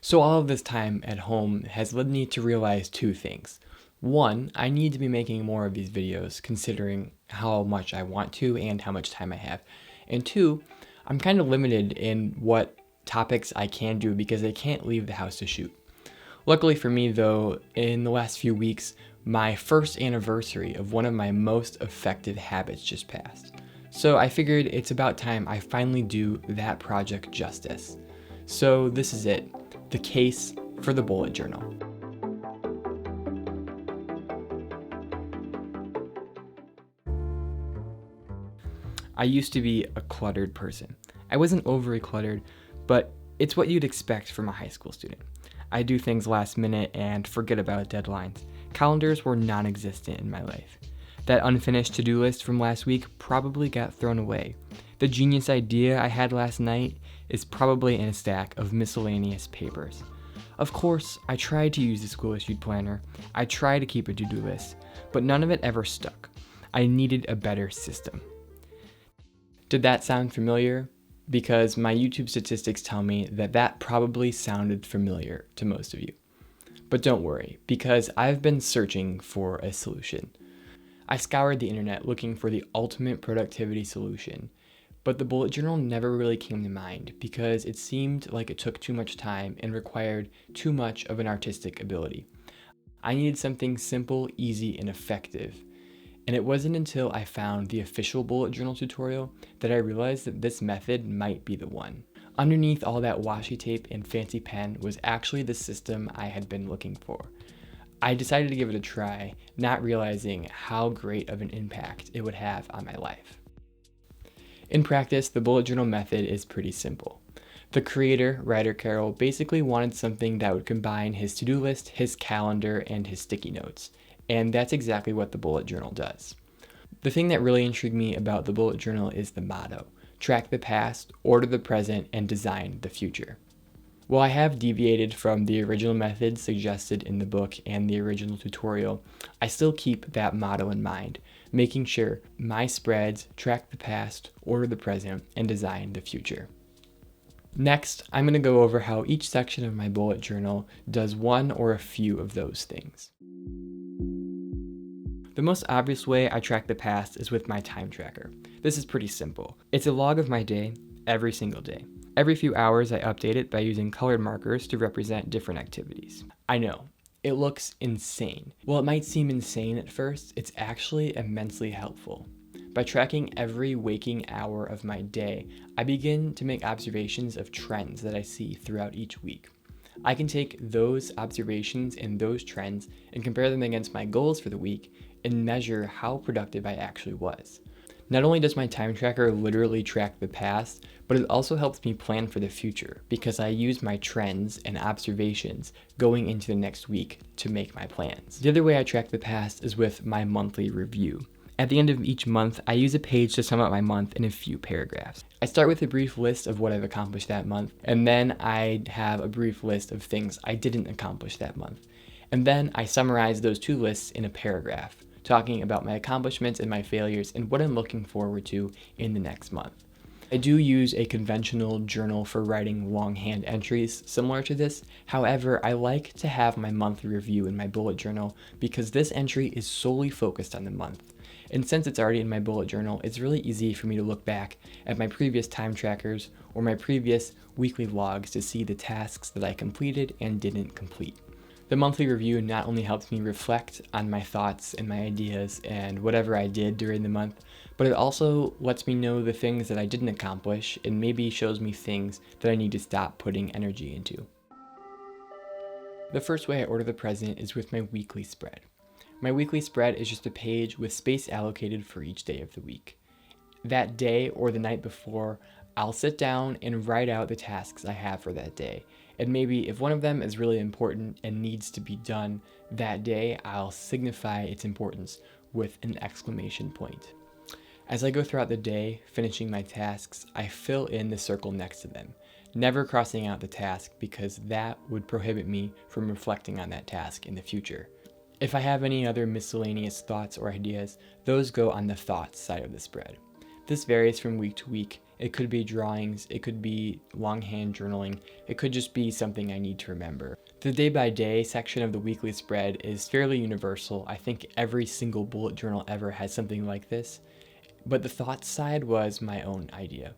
So all of this time at home has led me to realize two things. One, I need to be making more of these videos considering how much I want to and how much time I have. And two, I'm kind of limited in what topics I can do because I can't leave the house to shoot. Luckily for me though, in the last few weeks, my first anniversary of one of my most effective habits just passed. So I figured it's about time I finally do that project justice. So this is it, the case for the bullet journal. I used to be a cluttered person. I wasn't overly cluttered, but it's what you'd expect from a high school student. I do things last minute and forget about deadlines. Calendars were non-existent in my life. That unfinished to-do list from last week probably got thrown away. The genius idea I had last night is probably in a stack of miscellaneous papers. Of course, I tried to use the school-issued planner. I tried to keep a to-do list, but none of it ever stuck. I needed a better system. Did that sound familiar? Because my YouTube statistics tell me that that probably sounded familiar to most of you. But don't worry, because I've been searching for a solution. I scoured the internet looking for the ultimate productivity solution, but the bullet journal never really came to mind because it seemed like it took too much time and required too much of an artistic ability. I needed something simple, easy, and effective. And it wasn't until I found the official bullet journal tutorial that I realized that this method might be the one. Underneath all that washi tape and fancy pen was actually the system I had been looking for. I decided to give it a try, not realizing how great of an impact it would have on my life. In practice, the bullet journal method is pretty simple. The creator, Ryder Carroll, basically wanted something that would combine his to-do list, his calendar, and his sticky notes. And that's exactly what the bullet journal does. The thing that really intrigued me about the bullet journal is the motto: track the past, order the present, and design the future. While I have deviated from the original method suggested in the book and the original tutorial, I still keep that motto in mind, making sure my spreads track the past, order the present, and design the future. Next, I'm going to go over how each section of my bullet journal does one or a few of those things. The most obvious way I track the past is with my time tracker. This is pretty simple. It's a log of my day every single day. Every few hours I update it by using colored markers to represent different activities. I know, it looks insane. While it might seem insane at first, it's actually immensely helpful. By tracking every waking hour of my day, I begin to make observations of trends that I see throughout each week. I can take those observations and those trends and compare them against my goals for the week and measure how productive I actually was. Not only does my time tracker literally track the past, but it also helps me plan for the future because I use my trends and observations going into the next week to make my plans. The other way I track the past is with my monthly review. At the end of each month, I use a page to sum up my month in a few paragraphs. I start with a brief list of what I've accomplished that month, and then I have a brief list of things I didn't accomplish that month. And then I summarize those two lists in a paragraph, talking about my accomplishments and my failures and what I'm looking forward to in the next month. I do use a conventional journal for writing longhand entries similar to this. However, I like to have my monthly review in my bullet journal because this entry is solely focused on the month. And since it's already in my bullet journal, it's really easy for me to look back at my previous time trackers or my previous weekly logs to see the tasks that I completed and didn't complete. The monthly review not only helps me reflect on my thoughts and my ideas and whatever I did during the month, but it also lets me know the things that I didn't accomplish and maybe shows me things that I need to stop putting energy into. The first way I order the present is with my weekly spread. My weekly spread is just a page with space allocated for each day of the week. That day or the night before, I'll sit down and write out the tasks I have for that day. And maybe if one of them is really important and needs to be done that day, I'll signify its importance with an exclamation point. As I go throughout the day, finishing my tasks, I fill in the circle next to them, never crossing out the task because that would prohibit me from reflecting on that task in the future. If I have any other miscellaneous thoughts or ideas, those go on the thoughts side of the spread. This varies from week to week it could be drawings, it could be longhand journaling, it could just be something I need to remember. The day-by-day section of the weekly spread is fairly universal. I think every single bullet journal ever has something like this, but the thoughts side was my own idea.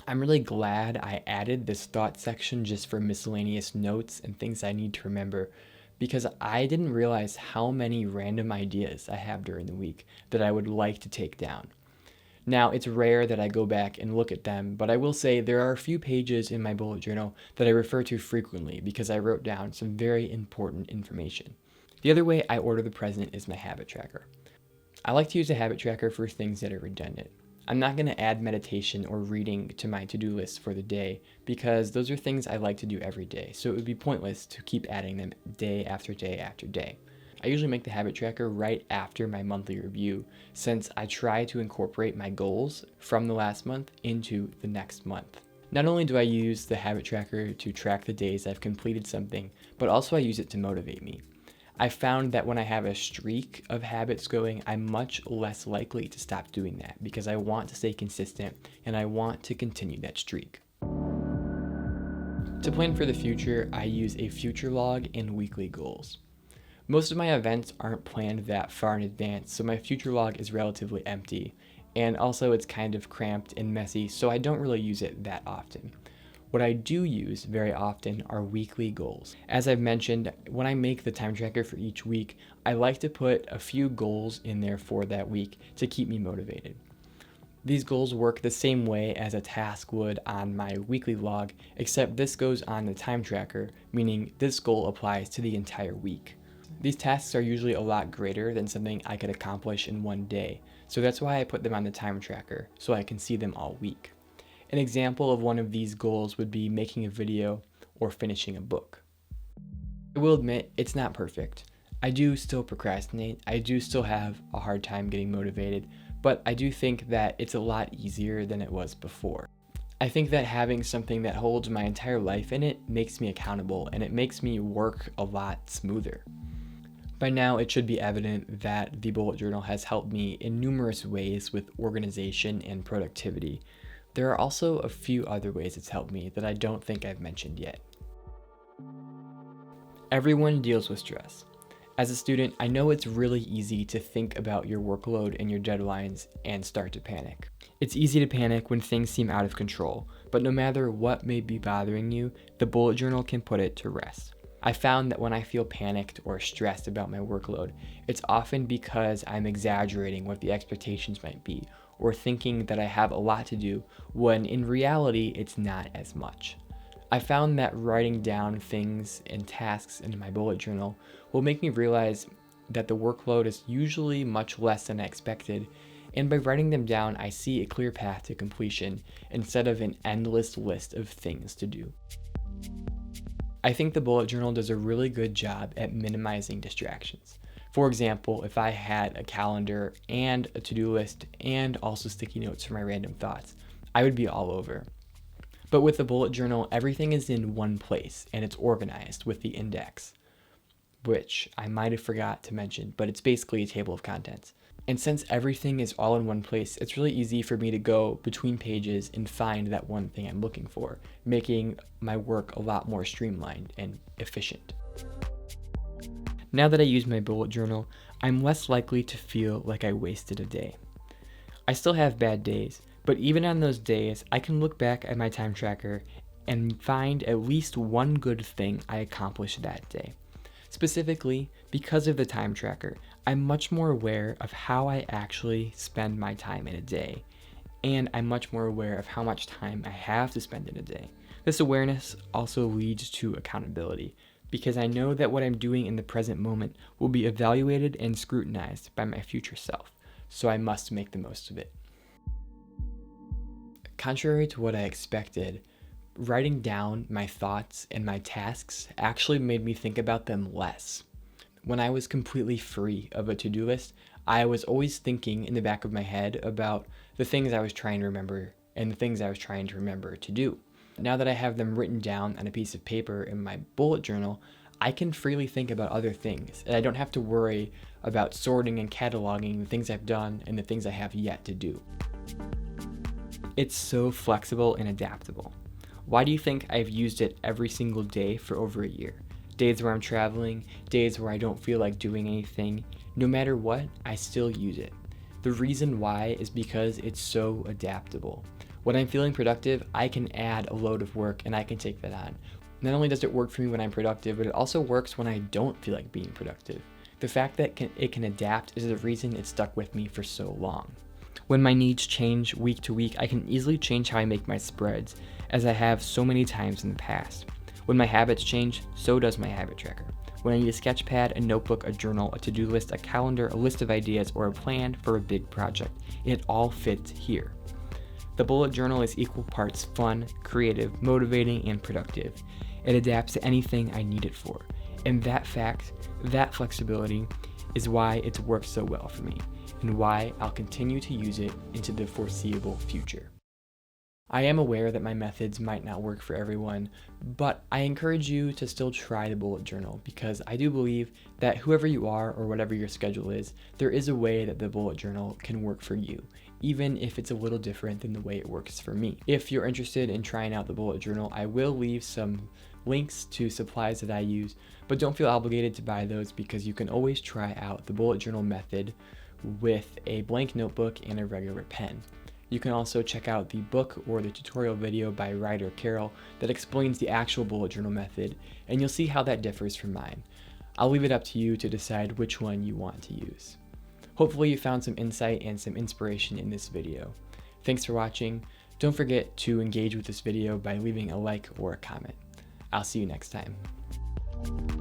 I'm really glad I added this thought section just for miscellaneous notes and things I need to remember, because I didn't realize how many random ideas I have during the week that I would like to take down. Now, it's rare that I go back and look at them, but I will say there are a few pages in my bullet journal that I refer to frequently because I wrote down some very important information. The other way I order the present is my habit tracker. I like to use a habit tracker for things that are redundant. I'm not going to add meditation or reading to my to-do list for the day because those are things I like to do every day, so it would be pointless to keep adding them day after day after day. I usually make the habit tracker right after my monthly review, since I try to incorporate my goals from the last month into the next month. Not only do I use the habit tracker to track the days I've completed something, but also I use it to motivate me. I found that when I have a streak of habits going, I'm much less likely to stop doing that because I want to stay consistent and I want to continue that streak. To plan for the future, I use a future log and weekly goals. Most of my events aren't planned that far in advance, so my future log is relatively empty, and also it's kind of cramped and messy, so I don't really use it that often. What I do use very often are weekly goals. As I've mentioned, when I make the time tracker for each week, I like to put a few goals in there for that week to keep me motivated. These goals work the same way as a task would on my weekly log, except this goes on the time tracker, meaning this goal applies to the entire week. These tasks are usually a lot greater than something I could accomplish in one day, so that's why I put them on the time tracker, so I can see them all week. An example of one of these goals would be making a video or finishing a book. I will admit, it's not perfect. I do still procrastinate, I do still have a hard time getting motivated, but I do think that it's a lot easier than it was before. I think that having something that holds my entire life in it makes me accountable and it makes me work a lot smoother. By now, it should be evident that the bullet journal has helped me in numerous ways with organization and productivity. There are also a few other ways it's helped me that I don't think I've mentioned yet. Everyone deals with stress. As a student, I know it's really easy to think about your workload and your deadlines and start to panic. It's easy to panic when things seem out of control, but no matter what may be bothering you, the bullet journal can put it to rest. I found that when I feel panicked or stressed about my workload, it's often because I'm exaggerating what the expectations might be, or thinking that I have a lot to do, when in reality, it's not as much. I found that writing down things and tasks in my bullet journal will make me realize that the workload is usually much less than I expected, and by writing them down, I see a clear path to completion instead of an endless list of things to do. I think the bullet journal does a really good job at minimizing distractions. For example, if I had a calendar and a to-do list and also sticky notes for my random thoughts, I would be all over. But with the bullet journal, everything is in one place and it's organized with the index, which I might have forgot to mention, but it's basically a table of contents. And since everything is all in one place, it's really easy for me to go between pages and find that one thing I'm looking for, making my work a lot more streamlined and efficient. Now that I use my bullet journal, I'm less likely to feel like I wasted a day. I still have bad days, but even on those days, I can look back at my time tracker and find at least one good thing I accomplished that day. Specifically, because of the time tracker, I'm much more aware of how I actually spend my time in a day, and I'm much more aware of how much time I have to spend in a day. This awareness also leads to accountability, because I know that what I'm doing in the present moment will be evaluated and scrutinized by my future self, so I must make the most of it. Contrary to what I expected, writing down my thoughts and my tasks actually made me think about them less. When I was completely free of a to-do list, I was always thinking in the back of my head about the things I was trying to remember and the things I was trying to remember to do. Now that I have them written down on a piece of paper in my bullet journal, I can freely think about other things, and I don't have to worry about sorting and cataloging the things I've done and the things I have yet to do. It's so flexible and adaptable. Why do you think I've used it every single day for over a year? Days where I'm traveling, days where I don't feel like doing anything, no matter what, I still use it. The reason why is because it's so adaptable. When I'm feeling productive, I can add a load of work and I can take that on. Not only does it work for me when I'm productive, but it also works when I don't feel like being productive. The fact that it can adapt is the reason it stuck with me for so long. When my needs change week to week, I can easily change how I make my spreads, as I have so many times in the past. When my habits change, so does my habit tracker. When I need a sketch pad, a notebook, a journal, a to-do list, a calendar, a list of ideas, or a plan for a big project, it all fits here. The bullet journal is equal parts fun, creative, motivating, and productive. It adapts to anything I need it for. And that fact, that flexibility, is why it's worked so well for me, and why I'll continue to use it into the foreseeable future. I am aware that my methods might not work for everyone, but I encourage you to still try the bullet journal because I do believe that whoever you are or whatever your schedule is, there is a way that the bullet journal can work for you, even if it's a little different than the way it works for me. If you're interested in trying out the bullet journal, I will leave some links to supplies that I use, but don't feel obligated to buy those because you can always try out the bullet journal method with a blank notebook and a regular pen. You can also check out the book or the tutorial video by Ryder Carroll that explains the actual bullet journal method, and you'll see how that differs from mine. I'll leave it up to you to decide which one you want to use. Hopefully you found some insight and some inspiration in this video. Thanks for watching. Don't forget to engage with this video by leaving a like or a comment. I'll see you next time.